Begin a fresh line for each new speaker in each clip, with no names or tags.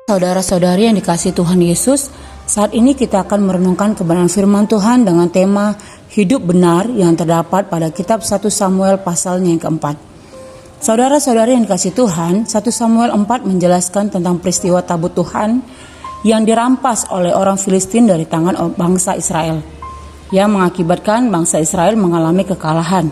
Saudara-saudari yang dikasihi Tuhan Yesus, saat ini kita akan merenungkan kebenaran firman Tuhan dengan tema hidup benar yang terdapat pada kitab 1 Samuel pasalnya yang keempat. Saudara-saudari yang dikasihi Tuhan, 1 Samuel 4 menjelaskan tentang peristiwa tabut Tuhan yang dirampas oleh orang Filistin dari tangan bangsa Israel, yang mengakibatkan bangsa Israel mengalami kekalahan.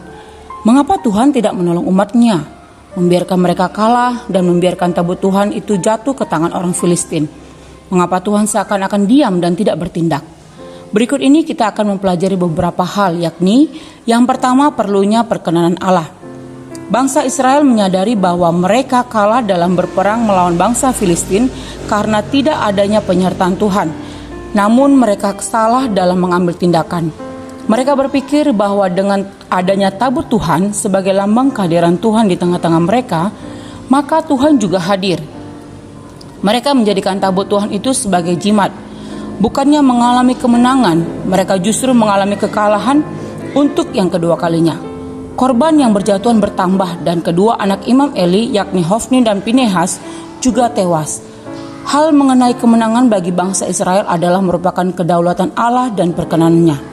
Mengapa Tuhan tidak menolong umatnya? Membiarkan mereka kalah dan membiarkan tabut Tuhan itu jatuh ke tangan orang Filistin. Mengapa Tuhan seakan-akan diam dan tidak bertindak? Berikut ini kita akan mempelajari beberapa hal, yakni yang pertama, perlunya perkenanan Allah. Bangsa Israel menyadari bahwa mereka kalah dalam berperang melawan bangsa Filistin karena tidak adanya penyertaan Tuhan. Namun mereka salah dalam mengambil tindakan. Mereka berpikir bahwa dengan adanya tabut Tuhan sebagai lambang kehadiran Tuhan di tengah-tengah mereka, maka Tuhan juga hadir. Mereka menjadikan tabut Tuhan itu sebagai jimat. Bukannya mengalami kemenangan, mereka justru mengalami kekalahan untuk yang kedua kalinya. Korban yang berjatuhan bertambah dan kedua anak Imam Eli, yakni Hofni dan Pinehas, juga tewas. Hal mengenai kemenangan bagi bangsa Israel adalah merupakan kedaulatan Allah dan perkenanannya.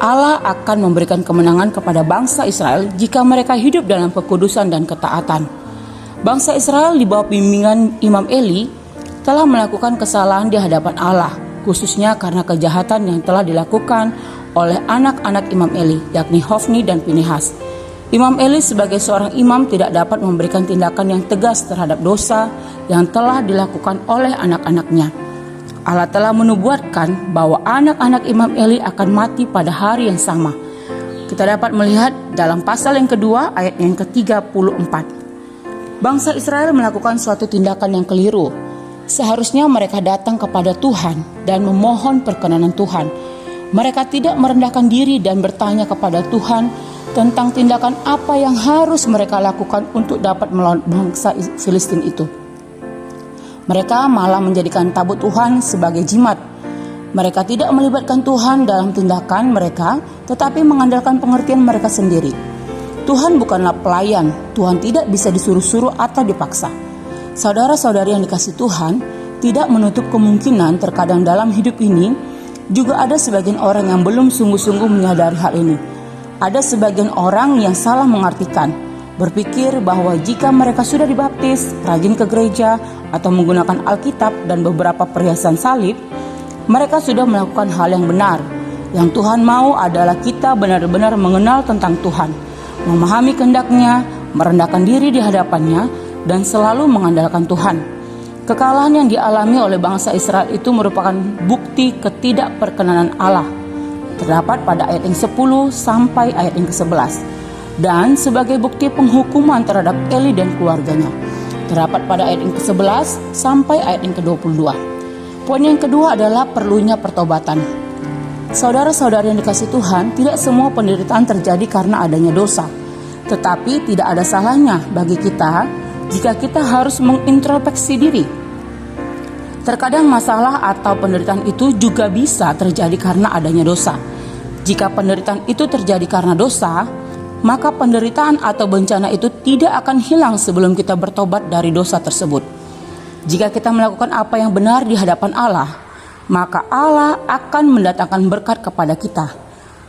Allah akan memberikan kemenangan kepada bangsa Israel jika mereka hidup dalam kekudusan dan ketaatan. Bangsa Israel di bawah bimbingan Imam Eli telah melakukan kesalahan di hadapan Allah, khususnya karena kejahatan yang telah dilakukan oleh anak-anak Imam Eli, yakni Hofni dan Pinehas. Imam Eli sebagai seorang imam tidak dapat memberikan tindakan yang tegas terhadap dosa yang telah dilakukan oleh anak-anaknya. Allah telah menubuatkan bahwa anak-anak Imam Eli akan mati pada hari yang sama. Kita dapat melihat dalam pasal yang kedua ayat yang ke-34. Bangsa Israel melakukan suatu tindakan yang keliru. Seharusnya mereka datang kepada Tuhan dan memohon perkenanan Tuhan. Mereka tidak merendahkan diri dan bertanya kepada Tuhan tentang tindakan apa yang harus mereka lakukan untuk dapat melawan bangsa Filistin itu. Mereka malah menjadikan tabut Tuhan sebagai jimat. Mereka tidak melibatkan Tuhan dalam tindakan mereka, tetapi mengandalkan pengertian mereka sendiri. Tuhan bukanlah pelayan, Tuhan tidak bisa disuruh-suruh atau dipaksa. Saudara-saudari yang dikasihi Tuhan, tidak menutup kemungkinan terkadang dalam hidup ini, juga ada sebagian orang yang belum sungguh-sungguh menyadari hal ini. Ada sebagian orang yang salah mengartikan, berpikir bahwa jika mereka sudah dibaptis, rajin ke gereja, atau menggunakan Alkitab dan beberapa perhiasan salib, mereka sudah melakukan hal yang benar. Yang Tuhan mau adalah kita benar-benar mengenal tentang Tuhan, memahami kehendak-Nya, merendahkan diri di hadapan-Nya, dan selalu mengandalkan Tuhan. Kekalahan yang dialami oleh bangsa Israel itu merupakan bukti ketidakperkenanan Allah. Terdapat pada ayat yang 10 sampai ayat yang ke-11. Dan sebagai bukti penghukuman terhadap Eli dan keluarganya, terdapat pada ayat yang ke-11 sampai ayat yang ke-22. Poin yang kedua adalah perlunya pertobatan. Saudara-saudari yang dikasihi Tuhan, tidak semua penderitaan terjadi karena adanya dosa. Tetapi tidak ada salahnya bagi kita jika kita harus mengintrospeksi diri. Terkadang masalah atau penderitaan itu juga bisa terjadi karena adanya dosa. Jika penderitaan itu terjadi karena dosa, maka penderitaan atau bencana itu tidak akan hilang sebelum kita bertobat dari dosa tersebut. Jika kita melakukan apa yang benar di hadapan Allah, maka Allah akan mendatangkan berkat kepada kita.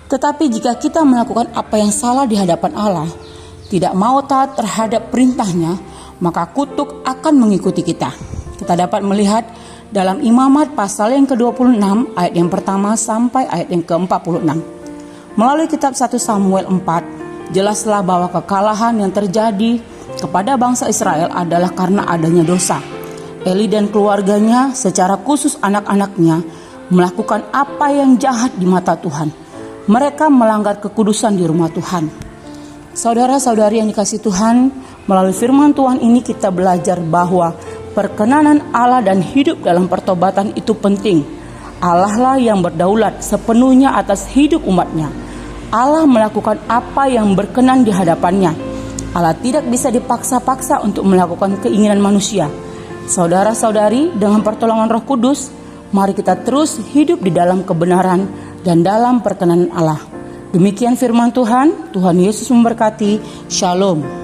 Tetapi jika kita melakukan apa yang salah di hadapan Allah, tidak mau taat terhadap perintahnya, maka kutuk akan mengikuti kita. Kita dapat melihat dalam Imamat pasal yang ke-26 ayat yang pertama sampai ayat yang ke-46. Melalui kitab 1 Samuel 4, jelaslah bahwa kekalahan yang terjadi kepada bangsa Israel adalah karena adanya dosa. Eli dan keluarganya, secara khusus anak-anaknya, melakukan apa yang jahat di mata Tuhan. Mereka melanggar kekudusan di rumah Tuhan. Saudara-saudari yang dikasihi Tuhan, melalui firman Tuhan ini kita belajar bahwa perkenanan Allah dan hidup dalam pertobatan itu penting. Allah lah yang berdaulat sepenuhnya atas hidup umatnya. Allah melakukan apa yang berkenan di hadapannya. Allah tidak bisa dipaksa-paksa untuk melakukan keinginan manusia. Saudara-saudari, dengan pertolongan Roh Kudus, mari kita terus hidup di dalam kebenaran dan dalam perkenanan Allah. Demikian firman Tuhan. Tuhan Yesus memberkati. Shalom.